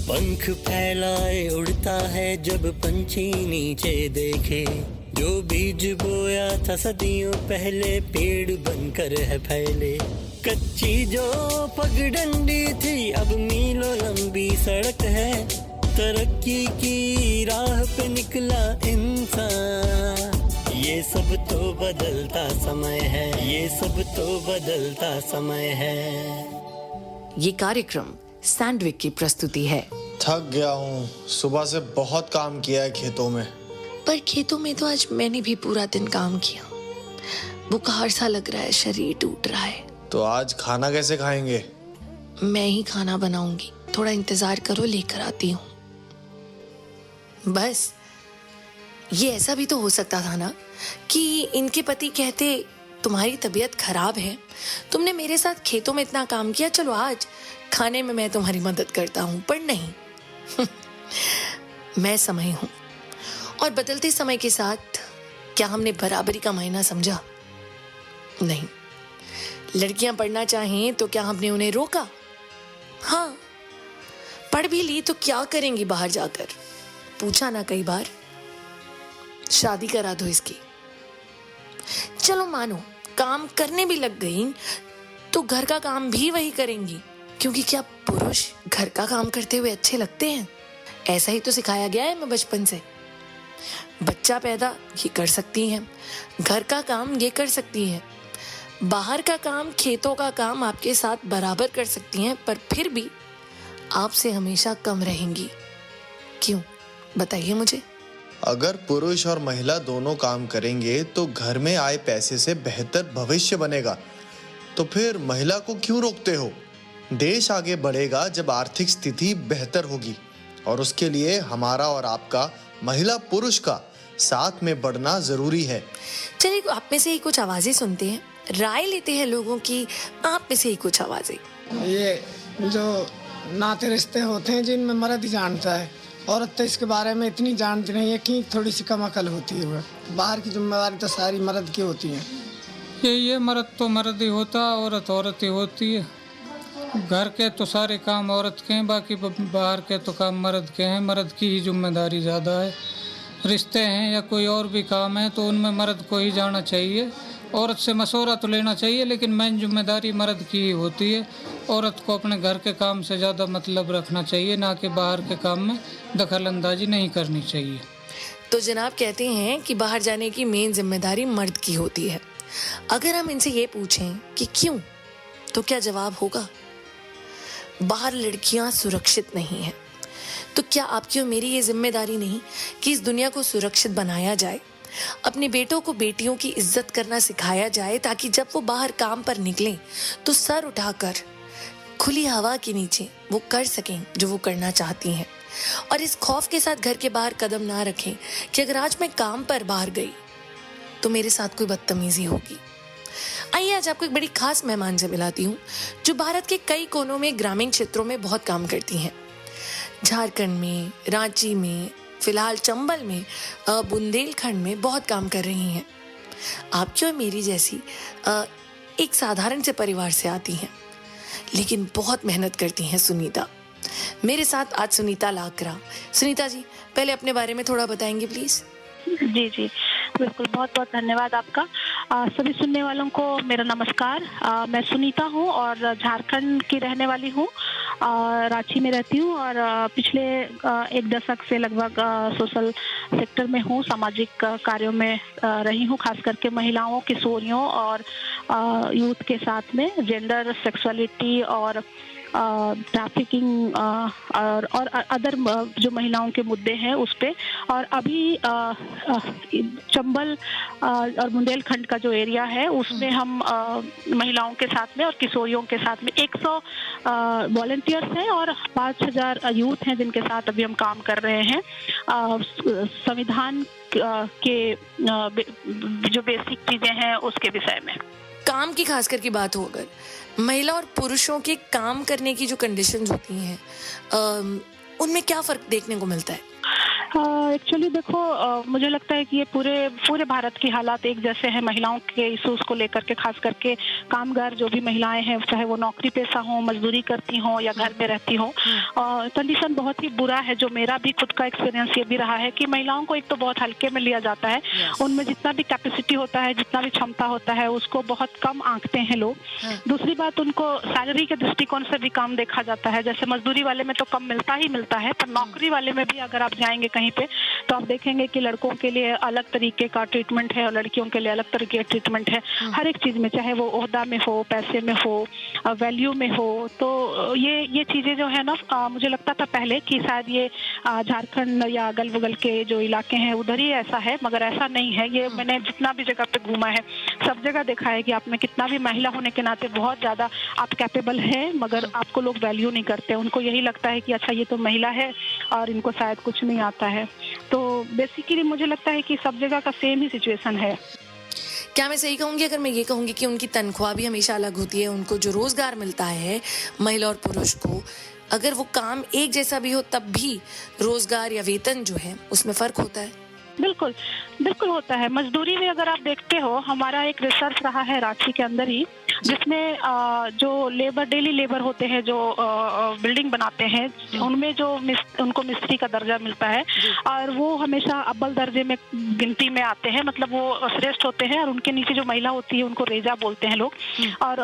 पंख फैलाए उड़ता है जब पंछी नीचे देखे, जो बीज बोया था सदियों पहले पेड़ बनकर है फैले। कच्ची जो पगडंडी थी अब मीलों लंबी सड़क है, तरक्की की राह पे निकला इंसान। ये सब तो बदलता समय है, ये सब तो बदलता समय है। ये कार्यक्रम सैंडविक की प्रस्तुति है। थक गया हूँ, सुबह से बहुत काम किया है खेतों में। पर खेतों में तो आज मैंने भी पूरा दिन काम किया, बुखार सा लग रहा है, शरीर टूट रहा है। तो आज खाना कैसे खाएंगे? मैं ही खाना बनाऊंगी, थोड़ा इंतजार करो, लेकर आती हूँ। बस ये ऐसा भी तो हो सकता था ना कि इनके पति कहते तुम्हारी तबीयत खराब है, तुमने मेरे साथ खेतों में इतना काम किया, चलो आज खाने में मैं तुम्हारी मदद करता हूं। पर नहीं मैं समय हूं, और बदलते समय के साथ क्या हमने बराबरी का मायना समझा? नहीं। लड़कियां पढ़ना चाहें तो क्या हमने उन्हें रोका? हाँ, पढ़ भी ली तो क्या करेंगी बाहर जाकर? पूछा ना कई बार। शादी करा दो इसकी। चलो मानो काम करने भी लग गई तो घर का काम भी वही करेंगी, क्योंकि क्या पुरुष घर का काम करते हुए अच्छे लगते हैं? ऐसा ही तो सिखाया गया है मैं बचपन से। बच्चा पैदा ये कर सकती हैं, घर का काम ये कर सकती हैं, बाहर का काम, खेतों का काम आपके साथ बराबर कर सकती हैं, पर फिर भी आपसे हमेशा कम रहेंगी। क्यों, बताइए मुझे। अगर पुरुष और महिला दोनों काम करेंगे तो घर में आए पैसे से बेहतर भविष्य बनेगा, तो फिर महिला को क्यों रोकते हो? देश आगे बढ़ेगा जब आर्थिक स्थिति बेहतर होगी, और उसके लिए हमारा और आपका, महिला पुरुष का साथ में बढ़ना जरूरी है। चलिए आप में से ही कुछ आवाजें सुनते हैं, राय लेते हैं लोगों की। आप में से ही कुछ आवाजें। ये जो नाते रिश्ते होते हैं जिनमें मर्द ही जानता है, औरत तो इसके बारे में इतनी जानती नहीं है कि थोड़ी सी कम अकल होती है। बाहर की जिम्मेदारी तो सारी मर्द की होती है। ये मर्द तो मर्द ही होता, औरत औरत ही होती है। घर के तो सारे काम औरत के हैं, बाकी बाहर के तो काम मर्द के हैं। मर्द की ही जिम्मेदारी ज़्यादा है। रिश्ते हैं या कोई और भी काम है तो उनमें मर्द को ही जाना चाहिए। औरत से मशवरा तो लेना चाहिए, लेकिन मेन जिम्मेदारी मर्द की ही होती है। औरत को अपने घर के काम से ज़्यादा मतलब रखना चाहिए, ना कि बाहर के काम में दखल अंदाजी नहीं करनी चाहिए। तो जनाब कहते हैं कि बाहर जाने की मेन जिम्मेदारी मर्द की होती है। अगर हम इनसे ये पूछें कि क्यों, तो क्या जवाब होगा? बाहर लड़कियां सुरक्षित नहीं हैं। तो क्या आपकी और मेरी ये जिम्मेदारी नहीं कि इस दुनिया को सुरक्षित बनाया जाए, अपने बेटों को बेटियों की इज्जत करना सिखाया जाए, ताकि जब वो बाहर काम पर निकलें तो सर उठाकर खुली हवा के नीचे वो कर सकें जो वो करना चाहती हैं, और इस खौफ के साथ घर के बाहर कदम ना रखें कि अगर आज मैं काम पर बाहर गई तो मेरे साथ कोई बदतमीजी होगी। आइए आज आपको एक बड़ी खास मेहमान से मिलाती हूँ, जो भारत के कई कोनों में, ग्रामीण क्षेत्रों में बहुत काम करती हैं। झारखंड में, रांची में, फिलहाल चंबल में, बुंदेलखंड में बहुत काम कर रही हैं। आपकी और मेरी जैसी एक साधारण से परिवार से आती हैं, लेकिन बहुत मेहनत करती हैं सुनीता। मेरे साथ आज सुनीता लाकरा। सुनीता जी, पहले अपने बारे में थोड़ा बताएंगे प्लीज? जी जी बिल्कुल, बहुत बहुत धन्यवाद आपका। सभी सुनने वालों को मेरा नमस्कार। मैं सुनीता हूँ और झारखंड की रहने वाली हूँ। रांची में रहती हूँ और पिछले एक दशक से लगभग सोशल सेक्टर में हूँ, सामाजिक कार्यों में रही हूँ, खास करके महिलाओं, किशोरियों और यूथ के साथ में जेंडर, सेक्सुअलिटी और ट्रैफिकिंग और अदर जो महिलाओं के मुद्दे हैं उस पे। और अभी चंबल और बुंदेलखंड का जो एरिया है उसमें हम महिलाओं के साथ में और किशोरियों के साथ में 100 वॉलंटियर्स हैं और 5000 यूथ हैं जिनके साथ अभी हम काम कर रहे हैं। संविधान के जो बेसिक चीजें हैं उसके विषय में। काम की खास करके बात हो, अगर महिला और पुरुषों के काम करने की जो कंडीशंस होती हैं उनमें क्या फर्क देखने को मिलता है? एक्चुअली देखो, मुझे लगता है कि ये पूरे भारत की हालात एक जैसे हैं महिलाओं के इश्यूज को लेकर के। खास करके कामगार जो भी महिलाएं हैं, चाहे वो नौकरी पेशा हो, मजदूरी करती हो या घर में रहती हो, कंडीशन बहुत ही बुरा है। जो मेरा भी खुद का एक्सपीरियंस ये भी रहा है कि महिलाओं को एक तो बहुत हल्के में लिया जाता है। उनमें जितना भी कैपेसिटी होता है, जितना भी क्षमता होता है, उसको बहुत कम आंकते हैं लोग। दूसरी बात, उनको सैलरी के दृष्टिकोण से भी कम देखा जाता है। जैसे मजदूरी वाले में तो कम मिलता ही मिलता है, पर नौकरी वाले में भी अगर आप जाएंगे कहीं पे तो आप देखेंगे कि लड़कों के लिए अलग तरीके का ट्रीटमेंट है और लड़कियों के लिए अलग तरीके का ट्रीटमेंट है। हर एक चीज में, चाहे वो ओहदा में हो, पैसे में हो, वैल्यू में हो। तो ये चीजें जो है ना, मुझे लगता था पहले कि शायद ये झारखंड या अगल बगल के जो इलाके हैं उधर ही ऐसा है, मगर ऐसा नहीं है। ये मैंने जितना भी जगह पे घूमा है, सब जगह देखा है कि आप में कितना भी महिला होने के नाते बहुत ज्यादा आप कैपेबल हैं, मगर आपको लोग वैल्यू नहीं करते। उनको यही लगता है कि अच्छा ये तो महिला है और इनको शायद कुछ नहीं आता है। तो बेसिकली मुझे लगता है कि सब जगह का सेम ही सिचुएशन है। क्या मैं सही कहूँगी अगर मैं ये कहूँगी कि उनकी तनख्वाह भी हमेशा अलग होती है? उनको जो रोजगार मिलता है महिला और पुरुष को, अगर वो काम एक जैसा भी हो तब भी रोजगार या वेतन जो है उसमें फर्क होता है? बिल्कुल बिल्कुल होता है। मजदूरी में अगर आप देखते हो, हमारा एक रिसर्च रहा है रांची के अंदर ही, जिसमें जो डेली लेबर होते हैं, जो बिल्डिंग बनाते हैं, उनमें जो उनको मिस्त्री का दर्जा मिलता है और वो हमेशा अव्वल दर्जे में गिनती में आते हैं, मतलब वो श्रेष्ठ होते हैं। और उनके नीचे जो महिला होती है उनको रेजा बोलते हैं लोग। और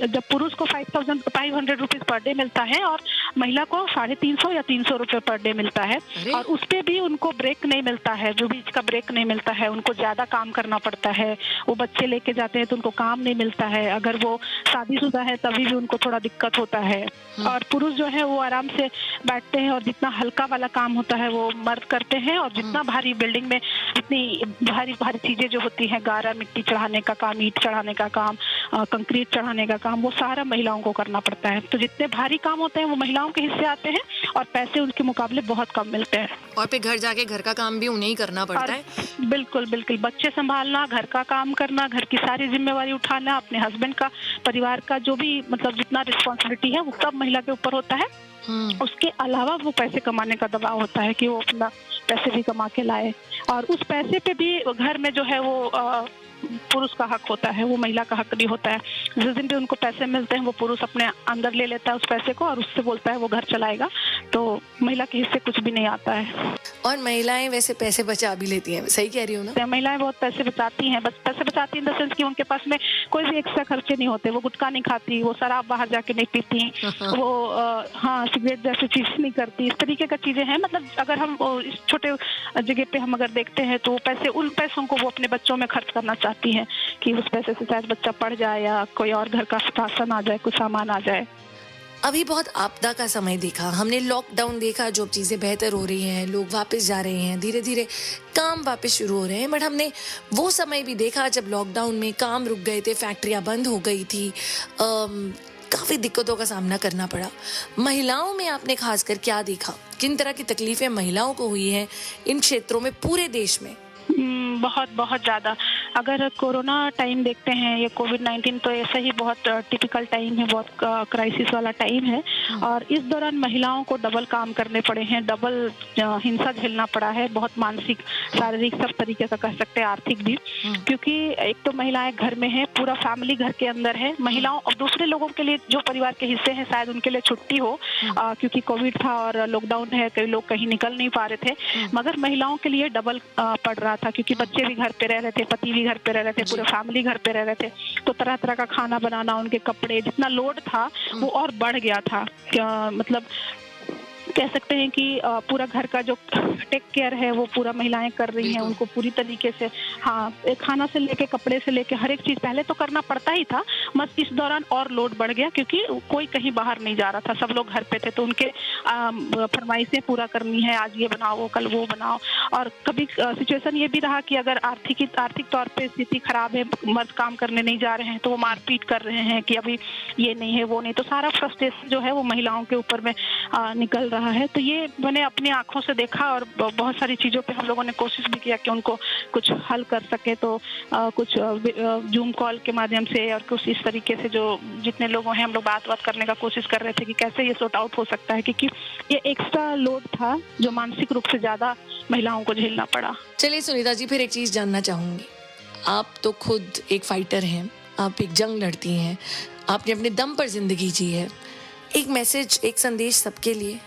जब पुरुष को 500 रुपीज पर डे मिलता है और महिला को 350 या 300 रुपये पर डे मिलता है। और उस पे भी उनको ब्रेक नहीं मिलता है, जो बीच का ब्रेक नहीं मिलता है। उनको ज्यादा काम करना पड़ता है। वो बच्चे लेके जाते हैं तो उनको काम नहीं मिलता है। अगर वो शादीशुदा है तभी भी उनको थोड़ा दिक्कत होता है। और पुरुष जो है वो आराम से बैठते हैं और जितना हल्का वाला काम होता है वो मर्द करते हैं, और जितना भारी बिल्डिंग में जितनी भारी भारी चीजें जो होती हैं, गारा मिट्टी चढ़ाने का काम, ईंट चढ़ाने का काम, कंक्रीट चढ़ाने का काम, वो सारा महिलाओं को करना पड़ता है। तो जितने भारी काम होते हैं वो महिलाओं के हिस्से आते हैं और पैसे उनके मुकाबले बहुत कम मिलते हैं। और फिर घर जाके घर का काम भी उन्हें ही करना पड़ता है। बिल्कुल बिल्कुल, बच्चे संभालना, घर का काम करना, घर की सारी जिम्मेवारी उठाना, अपने हस्बैंड का, परिवार का जो भी मतलब जितना रिस्पॉन्सिबिलिटी है वो सब महिला के ऊपर होता है। उसके अलावा वो पैसे कमाने का दबाव होता है कि वो अपना पैसे भी कमा के लाए, और उस पैसे पे भी घर में जो है वो पुरुष का हक होता है, वो महिला का हक नहीं होता है। जिस दिन भी उनको पैसे मिलते हैं वो पुरुष अपने अंदर ले लेता है उस पैसे को और उससे बोलता है वो घर चलाएगा, तो महिला के हिस्से कुछ भी नहीं आता है। और महिलाएं वैसे पैसे बचा भी लेती हैं, सही कह रही हूँ ना? महिलाएं बहुत पैसे बचाती हैं, बस पैसे बचाती इन द सेंस कि उनके पास में कोई भी एक्स्ट्रा खर्चे नहीं होते। वो गुटखा नहीं खाती, वो शराब बाहर जाके नहीं पीती, वो सिगरेट जैसी चीज नहीं करती। इस तरीके का चीजें हैं। मतलब अगर हम इस छोटे जगह पे हम अगर देखते हैं तो पैसे, उन पैसों को वो अपने बच्चों में खर्च करना चाहती हैं कि उस पैसे से शायद बच्चा पढ़ जाए या कोई और घर का राशन आ जाए, कुछ सामान आ जाए। अभी बहुत आपदा का समय देखा हमने, लॉकडाउन देखा, जो चीजें बेहतर हो रही हैं, लोग वापस जा रहे हैं, धीरे धीरे काम वापस शुरू हो रहे हैं। बट हमने वो समय भी देखा जब लॉकडाउन में काम रुक गए थे, फैक्ट्रियां बंद हो गई थी, काफी दिक्कतों का सामना करना पड़ा। महिलाओं में आपने खासकर क्या देखा? किन तरह की तकलीफें महिलाओं को हुई हैं इन क्षेत्रों में पूरे देश में? बहुत बहुत ज़्यादा। अगर कोरोना टाइम देखते हैं, ये कोविड-19 तो ऐसा ही बहुत टिपिकल टाइम है, बहुत क्राइसिस वाला टाइम है। और इस दौरान महिलाओं को डबल काम करने पड़े हैं, डबल हिंसा झेलना पड़ा है, बहुत मानसिक, शारीरिक, सब तरीके का कह सकते हैं, आर्थिक भी। क्योंकि एक तो महिलाएं घर में हैं, पूरा फैमिली घर के अंदर है। महिलाओं और दूसरे लोगों के लिए जो परिवार के हिस्से हैं शायद उनके लिए छुट्टी हो, क्योंकि कोविड था और लॉकडाउन है, कई लोग कहीं निकल नहीं पा रहे थे। मगर महिलाओं के लिए डबल पड़ रहा था, क्योंकि बच्चे भी घर पे रह रहे थे, पति भी घर पे रह रहे थे, पूरे फैमिली घर पे रह रहे थे। तो तरह तरह का खाना बनाना, उनके कपड़े, जितना लोड था वो और बढ़ गया था। मतलब कह सकते हैं कि पूरा घर का जो टेक केयर है वो पूरा महिलाएं कर रही हैं, उनको पूरी तरीके से, खाना से लेके कपड़े से लेके हर एक चीज पहले तो करना पड़ता ही था, बस इस दौरान और लोड बढ़ गया क्योंकि कोई कहीं बाहर नहीं जा रहा था, सब लोग घर पे थे। तो उनके फरमाइशें पूरा करनी है, आज ये बनाओ, कल वो बनाओ। और कभी सिचुएशन ये भी रहा कि अगर आर्थिक तौर पे स्थिति खराब है, मर्द काम करने नहीं जा रहे हैं तो वो मारपीट कर रहे हैं कि अभी ये नहीं है, वो नहीं। तो सारा फ्रस्ट्रेशन जो है वो महिलाओं के ऊपर में निकल रहा है। तो ये मैंने अपनी आंखों से देखा और बहुत सारी चीज़ों पे हम लोगों ने कोशिश भी किया कि उनको कुछ हल कर सके। तो कुछ जूम कॉल के माध्यम से और कुछ इस तरीके से जो जितने लोगों हैं हम लोग बात करने का कोशिश कर रहे थे कि कैसे ये सॉर्ट आउट हो सकता है, क्योंकि ये एक्स्ट्रा लोड था जो मानसिक रूप से ज़्यादा महिलाओं को झेलना पड़ा। चलिए सुनीता जी, फिर एक चीज जानना चाहूंगी। आप तो खुद एक फाइटर हैं, आप एक जंग लड़ती हैं, आपने अपने दम पर जिंदगी जी है। एक मैसेज, एक संदेश सबके लिए,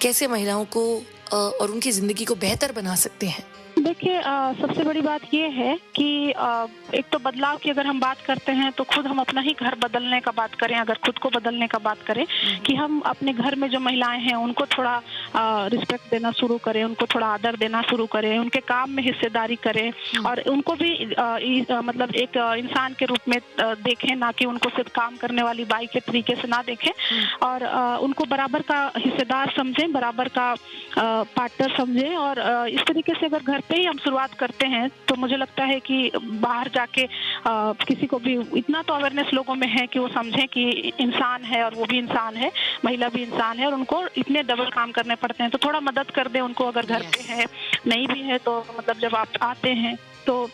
कैसे महिलाओं को और उनकी जिंदगी को बेहतर बना सकते हैं? देखिए, सबसे बड़ी बात ये है कि एक तो बदलाव की अगर हम बात करते हैं तो खुद हम अपना ही घर बदलने का बात करें, अगर खुद को बदलने का बात करें कि हम अपने घर में जो महिलाएं हैं उनको थोड़ा रिस्पेक्ट देना शुरू करें, उनको थोड़ा आदर देना शुरू करें, उनके काम में हिस्सेदारी करें और उनको भी मतलब एक इंसान के रूप में देखें, ना कि उनको सिर्फ काम करने वाली बाई के तरीके से ना देखें और उनको बराबर का हिस्सेदार समझें, बराबर का पार्टनर समझें। और इस तरीके से अगर घर पे ही हम शुरुआत करते हैं तो मुझे लगता है कि बाहर जाके किसी को भी इतना तो अवेयरनेस लोगों में है कि वो समझें कि इंसान है और वो भी इंसान है, महिला भी इंसान है और उनको इतने डबल काम करने पड़ते हैं, तो थोड़ा मदद कर दें उनको। अगर घर पे है, नहीं भी है तो मतलब जब आप आते हैं तो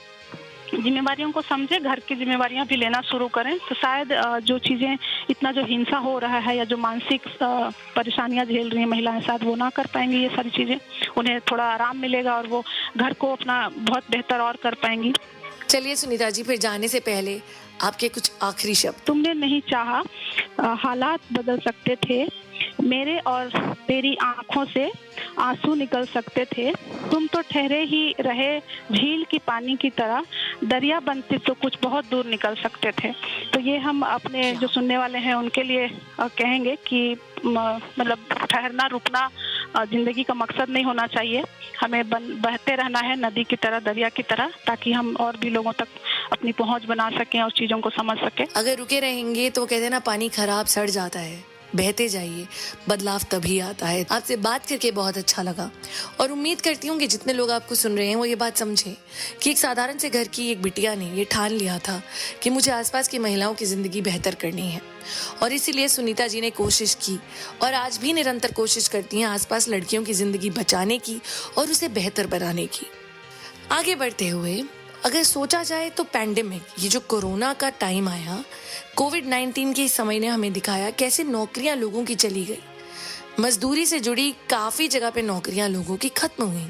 जिम्मेवारियों को समझे, घर की जिम्मेवारियां भी लेना शुरू करें, तो शायद जो चीजें इतना जो हिंसा हो रहा है या जो मानसिक परेशानियां झेल रही हैं महिलाएं, शायद वो ना कर पाएंगी ये सारी चीजें, उन्हें थोड़ा आराम मिलेगा और वो घर को अपना बहुत बेहतर और कर पाएंगी। चलिए सुनीता जी, फिर जाने से पहले आपके कुछ आखिरी शब्द। तुमने नहीं चाहा, हालात बदल सकते थे, मेरे और तेरी आंखों से आंसू निकल सकते थे, तुम तो ठहरे ही रहे झील की पानी की तरह, दरिया बनते तो कुछ बहुत दूर निकल सकते थे। तो ये हम अपने जो सुनने वाले हैं उनके लिए कहेंगे कि मतलब ठहरना, रुकना जिंदगी का मकसद नहीं होना चाहिए, हमें बहते रहना है नदी की तरह, दरिया की तरह, ताकि हम और भी लोगों तक अपनी पहुंच बना सकें और चीजों को समझ सकें। अगर रुके रहेंगे तो कहते हैं ना, पानी खराब सड़ जाता है, बहते जाइए, बदलाव तभी आता है। आपसे बात करके बहुत अच्छा लगा और उम्मीद करती हूँ कि जितने लोग आपको सुन रहे हैं वो ये बात समझें कि एक साधारण से घर की एक बिटिया ने ये ठान लिया था कि मुझे आसपास की महिलाओं की जिंदगी बेहतर करनी है, और इसीलिए सुनीता जी ने कोशिश की और आज भी निरंतर कोशिश करती हैं आसपास लड़कियों की जिंदगी बचाने की और उसे बेहतर बनाने की। आगे बढ़ते हुए अगर सोचा जाए तो पैंडेमिक, ये जो कोरोना का टाइम आया, कोविड-19 के समय ने हमें दिखाया कैसे नौकरियां लोगों की चली गई, मजदूरी से जुड़ी काफी जगह पे नौकरियां लोगों की खत्म हुई।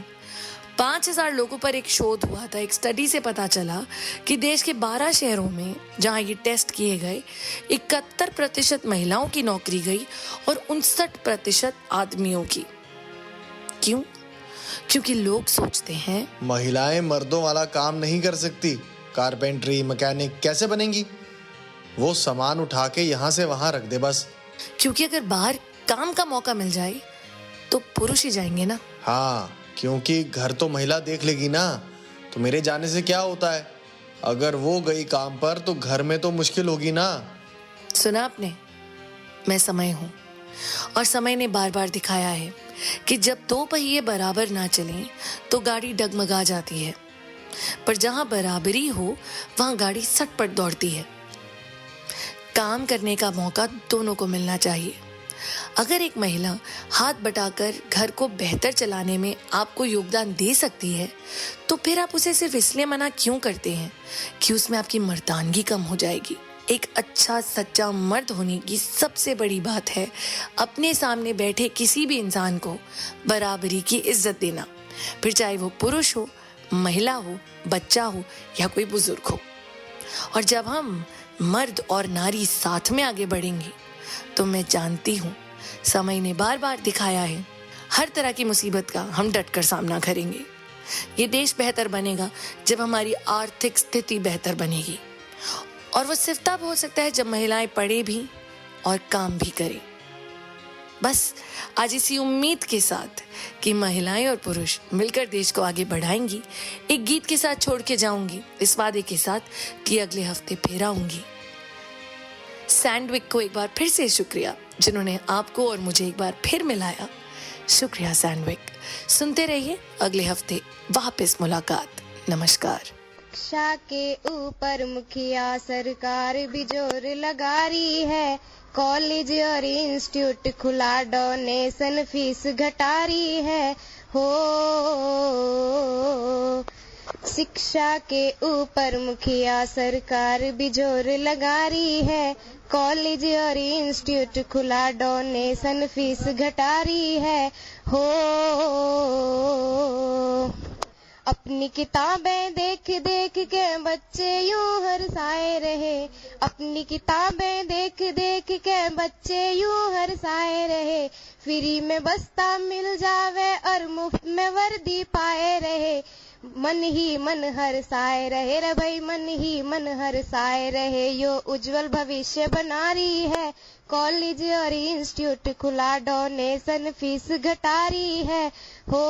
5000 लोगों पर एक शोध हुआ था। एक स्टडी से पता चला कि देश के 12 शहरों में जहां ये टेस्ट किए गए, 71% महिलाओं की नौकरी गई और 59% आदमियों की। क्यों? क्योंकि लोग सोचते हैं महिलाएं मर्दों वाला काम नहीं कर सकती, कारपेंटरी, मैकेनिक कैसे बनेंगी? वो सामान उठा के यहाँ से वहां रख दे बस। क्योंकि अगर बाहर काम का मौका मिल जाए तो पुरुष ही जाएंगे ना। हाँ, क्योंकि घर तो महिला देख लेगी ना, तो मेरे जाने से क्या होता है? अगर वो गई काम पर तो घर में तो मुश्किल होगी ना। सुना आपने, मैं समय हूं और समय ने बार बार दिखाया है कि जब 2 पहिए बराबर ना चलें तो गाड़ी डगमगा जाती है, पर जहां बराबरी हो वहां गाड़ी सटपट दौड़ती है। काम करने का मौका दोनों को मिलना चाहिए। अगर एक महिला हाथ बटाकर घर को बेहतर चलाने में आपको योगदान दे सकती है तो फिर आप उसे सिर्फ इसलिए मना क्यों करते हैं कि उसमें आपकी मर्दानगी कम हो जाएगी। एक अच्छा सच्चा मर्द होने की सबसे बड़ी बात है अपने सामने बैठे किसी भी इंसान को बराबरी की इज्जत देना, फिर चाहे वो पुरुष हो, महिला हो, बच्चा हो या कोई बुजुर्ग हो। और जब हम मर्द और नारी साथ में आगे बढ़ेंगे तो मैं जानती हूँ समय ने बार बार दिखाया है, हर तरह की मुसीबत का हम डटकर सामना करेंगे। ये देश बेहतर बनेगा जब हमारी आर्थिक स्थिति बेहतर बनेगी, और वो सिर्फ तब हो सकता है जब महिलाएं पढ़े भी और काम भी करें। बस आज इसी उम्मीद के साथ कि महिलाएं और पुरुष मिलकर देश को आगे बढ़ाएंगी, एक गीत के साथ छोड़ के जाऊंगी, इस वादे के साथ कि अगले हफ्ते फिर आऊंगी। सैंडविक को एक बार फिर से शुक्रिया जिन्होंने आपको और मुझे एक बार फिर मिलाया। शुक्रिया सैंडविक। सुनते रहिए, अगले हफ्ते वापस मुलाकात। नमस्कार। शिक्षा के ऊपर मुखिया सरकार भी जोर लगा रही है, कॉलेज और इंस्टीट्यूट खुला, डोनेशन फीस घटा रही है। हो शिक्षा के ऊपर मुखिया सरकार भी जोर लगा रही है। कॉलेज और इंस्टीट्यूट खुला, डोनेशन फीस घटा रही है। हो अपनी किताबें देख देख के बच्चे यूं हरसाए रहे। अपनी किताबें देख देख के बच्चे यूं हरसाए रहे। फ्री में बस्ता मिल जावे और मुफ्त में वर्दी पाए रहे। मन ही मन हरसाए रहे रे भाई, मन ही मन हरसाए रहे। यो उज्जवल भविष्य बना रही है। कॉलेज और इंस्टीट्यूट खुला, डोनेशन फीस घटा रही है। हो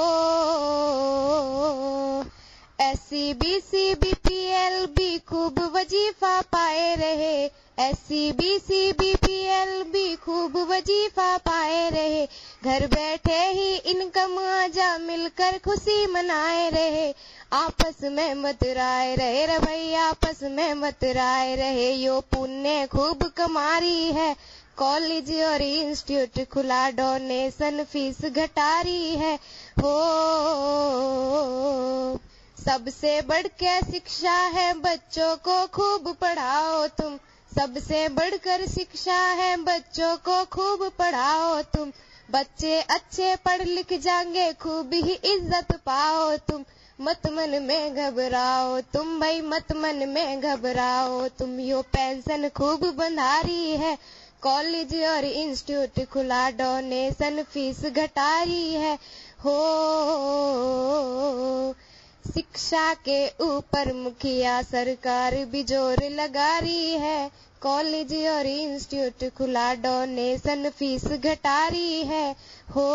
SC BC BPL भी खूब वजीफा पाए रहे। SC BC BPL भी खूब वजीफा पाए रहे। घर बैठे ही इनकम आ जा, मिलकर खुशी मनाए रहे। आपस में मत राय रहे रे भाई, आपस में मत राय रहे। यो पुण्य खूब कमा रही है। कॉलेज और इंस्टीट्यूट खुला, डोनेशन फीस घटा रही है। हो सबसे बढ़कर शिक्षा है, बच्चों को खूब पढ़ाओ तुम। सबसे बढ़कर शिक्षा है, बच्चों को खूब पढ़ाओ तुम। बच्चे अच्छे पढ़ लिख जाएंगे, खूब ही इज्जत पाओ तुम। मत मन में घबराओ तुम भाई, मत मन में घबराओ तुम। यो पेंशन खूब बंधा रही है। कॉलेज और इंस्टीट्यूट खुला, डोनेशन फीस घटा रही है। हो शिक्षा के ऊपर मुखिया सरकार भी जोर लगा रही है। कॉलेज और इंस्टीट्यूट खुला, डोनेशन फीस घटा रही है। हो